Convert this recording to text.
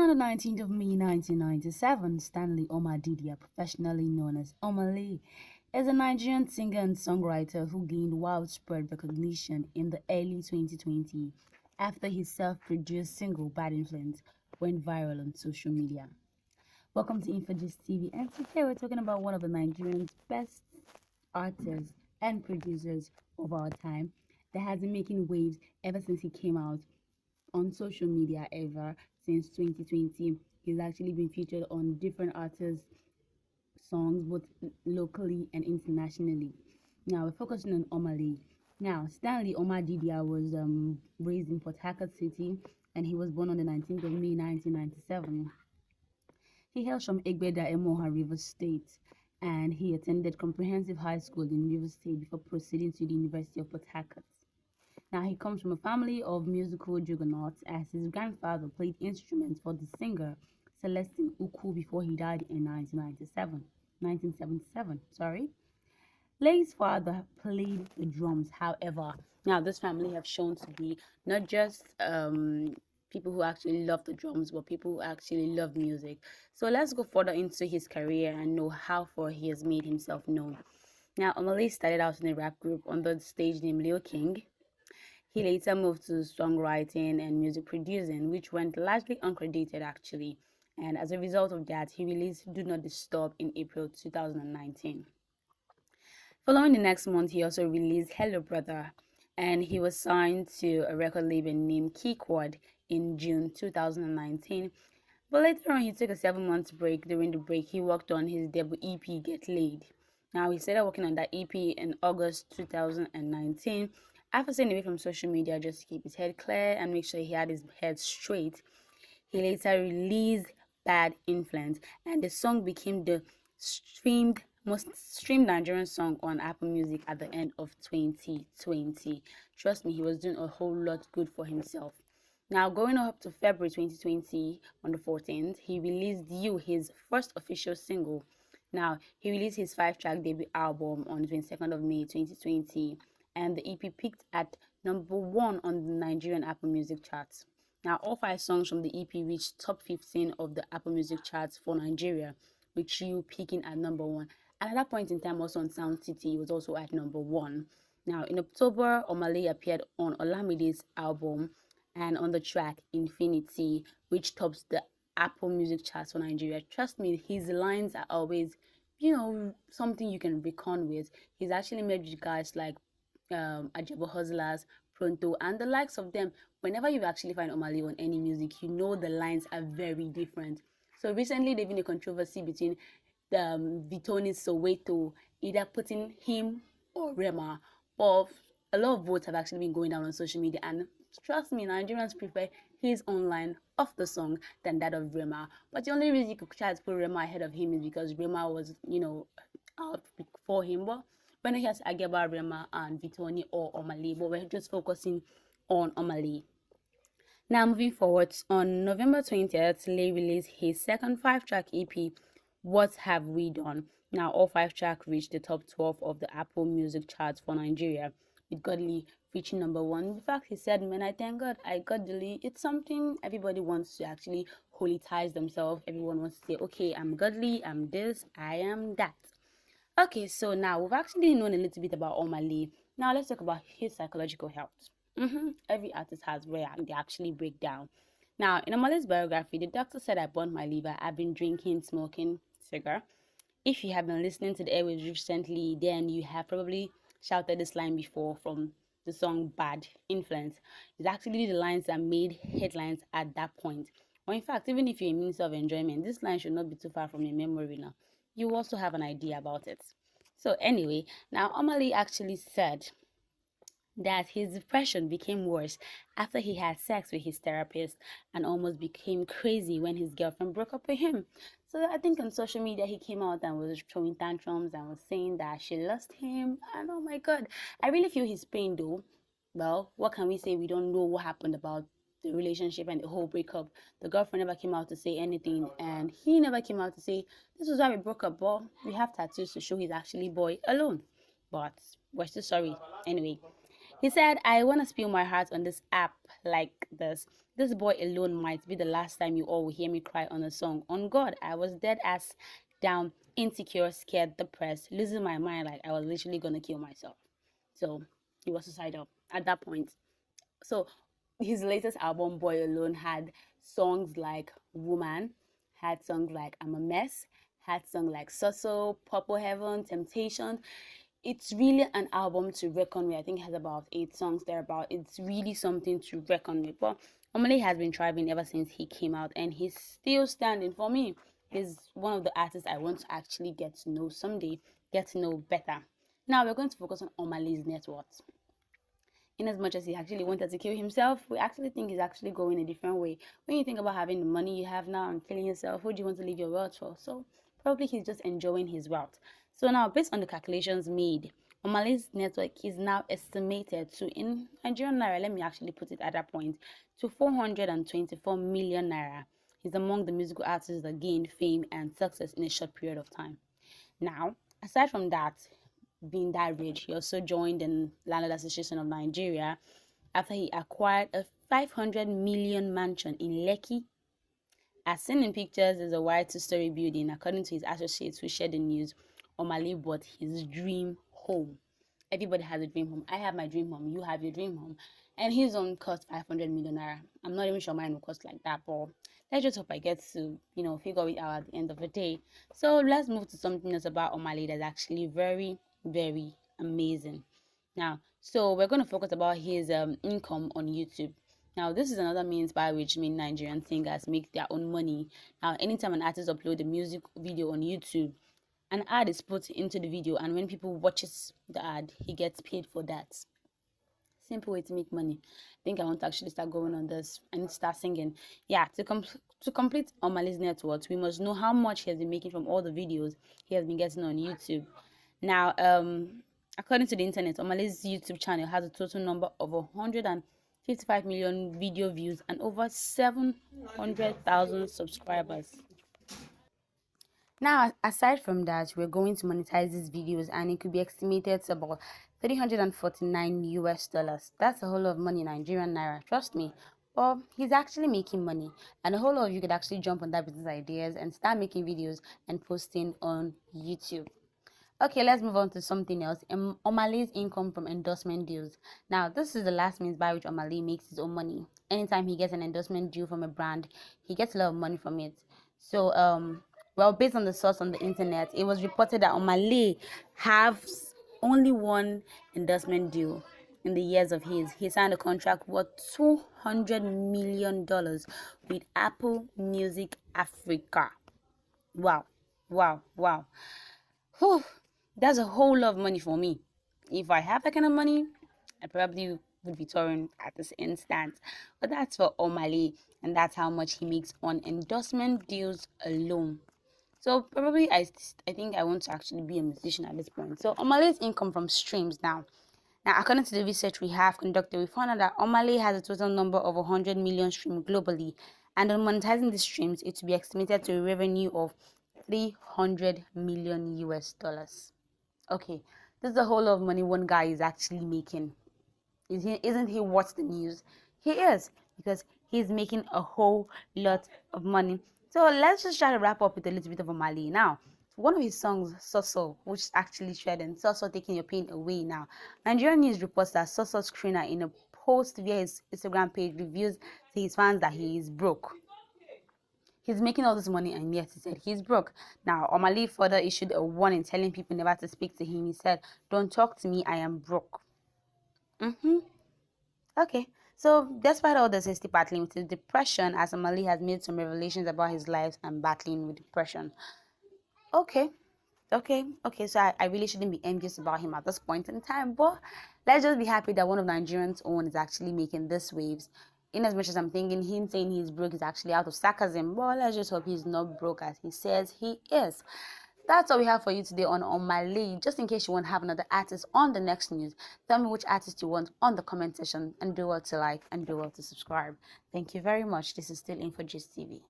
on the 19th of May 1997, Stanley Omah Didia, professionally known as Omah Lee, is a Nigerian singer and songwriter who gained widespread recognition in the early 2020 after his self-produced single Bad Influence went viral on social media. Welcome to InfoGist TV, and today we're talking about one of the Nigerian's best artists and producers of our time that has been making waves ever since he came out on social media ever since 2020. He's actually been featured on different artists' songs, both locally and internationally. Now we're focusing on Omah Lee. Now, Stanley Omah Didia was raised in Port Harcourt City, and he was born on the 19th of May 1997. He hails from Egbeda, Emoha, Rivers State, and he attended Comprehensive High School in Rivers State before proceeding to the University of Port Harcourt. Now, he comes from a family of musical juggernauts, as his grandfather played instruments for the singer Celestine Uku before he died in 1977. Lay's father played the drums. However, now this family have shown to be not just people who actually love the drums, but people who actually love music. So let's go further into his career and know how far he has made himself known. Now, Omah Lee started out in a rap group under the stage name Lil King. He later moved to songwriting and music producing, which went largely uncredited actually. And as a result of that, he released Do Not Disturb in April 2019. Following the next month, he also released Hello Brother, and he was signed to a record label named Keyquad in June 2019. But later on, he took a 7-month break. During the break, he worked on his debut EP, Get Laid. Now, he started working on that EP in August 2019. After staying away from social media just to keep his head clear and make sure he had his head straight, he later released Bad Influence, and the song became the most streamed Nigerian song on Apple Music at the end of 2020. Trust me, he was doing a whole lot good for himself. Now, going up to February 2020, on the 14th, he released You, his first official single. Now, he released his 5-track debut album on the 22nd of May 2020, and the EP peaked at #1 on the Nigerian Apple Music charts. Now, all 5 songs from the EP reached top 15 of the Apple Music charts for Nigeria, with You peaking at #1. And at that point in time, also on Sound City, he was also at #1. Now, in October, Omah Lee appeared on Olamide's album and on the track Infinity, which tops the Apple Music charts for Nigeria. Trust me, his lines are always, something you can reckon with. He's actually made you guys like Ajabo Hustlers, Pronto, and the likes of them. Whenever you actually find Omah Lee on any music, you know the lines are very different. So recently, there's been a controversy between Vitoni's Soweto, either putting him or Rema. But a lot of votes have actually been going down on social media, and trust me, Nigerians prefer his own line of the song than that of Rema. But the only reason you could try to put Rema ahead of him is because Rema was, out before him. But when he has Ageba, Rema, and Vitoni or Omah Lee, but we're just focusing on Omah Lee. Now, moving forward, on November 20th, Lee released his second 5-track EP, What Have We Done? Now, all 5 tracks reached the top 12 of the Apple Music charts for Nigeria, with Godly reaching #1. In fact, he said, "Man, I thank God I got Godly." It's something everybody wants to actually holitize themselves. Everyone wants to say, okay, I'm Godly, I'm this, I am that. Okay, so now we've actually known a little bit about Omah Lee. Now let's talk about his psychological health. Every artist has where they actually break down. Now, in Omah Lee's biography, the doctor said, "I burned my liver. I've been drinking, smoking, cigar." If you have been listening to the airwaves recently, then you have probably shouted this line before from the song Bad Influence. It's actually the lines that made headlines at that point. Or in fact, even if you're a minister of enjoyment, this line should not be too far from your memory now. You also have an idea about it. So anyway, now Omah Lee actually said that his depression became worse after he had sex with his therapist and almost became crazy when his girlfriend broke up with him. So I think on social media he came out and was throwing tantrums and was saying that she lost him, and oh my god, I really feel his pain though. Well, what can we say? We don't know what happened about the relationship and the whole breakup. The girlfriend never came out to say anything, and he never came out to say this was why we broke up. But we have tattoos to show he's actually boy alone. But we're still sorry anyway. He said, "I want to spill my heart on this app like this. This boy alone might be the last time you all will hear me cry on a song. On God, I was dead ass down, insecure, scared, depressed, losing my mind like I was literally gonna kill myself. So he was suicidal at that point. So his latest album, Boy Alone, had songs like Woman, had songs like I'm a Mess, had songs like So, Purple Heaven, Temptation. It's really an album to reckon with. I think it has about 8 songs thereabout. It's really something to reckon with. But Omale has been thriving ever since he came out, and he's still standing. For me, he's one of the artists I want to actually get to know someday, get to know better. Now we're going to focus on Omale's net worth. In as much as he actually wanted to kill himself, we actually think he's actually going a different way. When you think about having the money you have now and killing yourself, who do you want to leave your wealth for? So probably he's just enjoying his wealth. So now, based on the calculations made, Omale's network is now estimated to, in Nigerian naira, let me actually put it at that point, to 424 million naira. He's among the musical artists that gained fame and success in a short period of time. Now, aside from that, being that rich, he also joined the Landlord Association of Nigeria after he acquired a 500 million mansion in Lekki. As seen in pictures, is a white two-story building. According to his associates who shared the news, Omale bought his dream home. Everybody has a dream home. I have my dream home. You have your dream home. And his own cost 500 million naira. I'm not even sure mine will cost like that, but let's just hope I get to, figure it out at the end of the day. So let's move to something else about Omale that's actually very, very amazing. Now, so we're going to focus about his income on YouTube. Now, this is another means by which Nigerian singers make their own money. Now, anytime an artist uploads a music video on YouTube, an ad is put into the video, and when people watches the ad, he gets paid for that. Simple way to make money. I think I want to actually start going on this and start singing. Yeah, to complete Omale's net worth, we must know how much he has been making from all the videos he has been getting on YouTube. Now, according to the internet, Omale's YouTube channel has a total number of 155 million video views and over 700,000 subscribers. Now, aside from that, we're going to monetize these videos, and it could be estimated to about 349 US dollars. That's a whole lot of money in Nigerian naira, trust me. But he's actually making money, and a whole lot of you could actually jump on that business ideas and start making videos and posting on YouTube. Okay, let's move on to something else. Omale's income from endorsement deals. Now, this is the last means by which Omale makes his own money. Anytime he gets an endorsement deal from a brand, he gets a lot of money from it. So, well, based on the source on the internet, it was reported that Omale has only one endorsement deal in the years of his. He signed a contract worth $200 million with Apple Music Africa. Wow, wow, wow. Whew, that's a whole lot of money for me. If I have that kind of money, I probably would be touring at this instant. But that's for Omale, and that's how much he makes on endorsement deals alone. So probably I think I want to actually be a musician at this point. So Omale's income from streams now. Now, according to the research we have conducted, we found out that Omale has a total number of 100 million streams globally, and on monetizing these streams, it will be estimated to a revenue of 300 million US dollars. Okay, this is a whole lot of money one guy is actually making. Isn't he worth the news? He is, because he's making a whole lot of money. So let's just try to wrap up with a little bit of Omale now. One of his songs, So, which is actually trending, So Taking Your Pain Away now. Nigerian news reports that Soso's screener in a post via his Instagram page reveals to his fans that he is broke. He's making all this money, and yet he said he's broke. Now, Omale further issued a warning telling people never to speak to him. He said, "Don't talk to me, I am broke." Okay, so despite all this, he's still battling with his depression, as Omale has made some revelations about his life and battling with depression. Okay, so I really shouldn't be envious about him at this point in time, but let's just be happy that one of Nigerians' own is actually making this waves. In as much as I'm thinking him saying he's broke is actually out of sarcasm, but let's just hope he's not broke as he says he is. That's all we have for you today on Omale. Just in case you want to have another artist on the next news, tell me which artist you want on the comment section, and do well to like and do well to subscribe. Thank you very much. This is still Info Gist TV.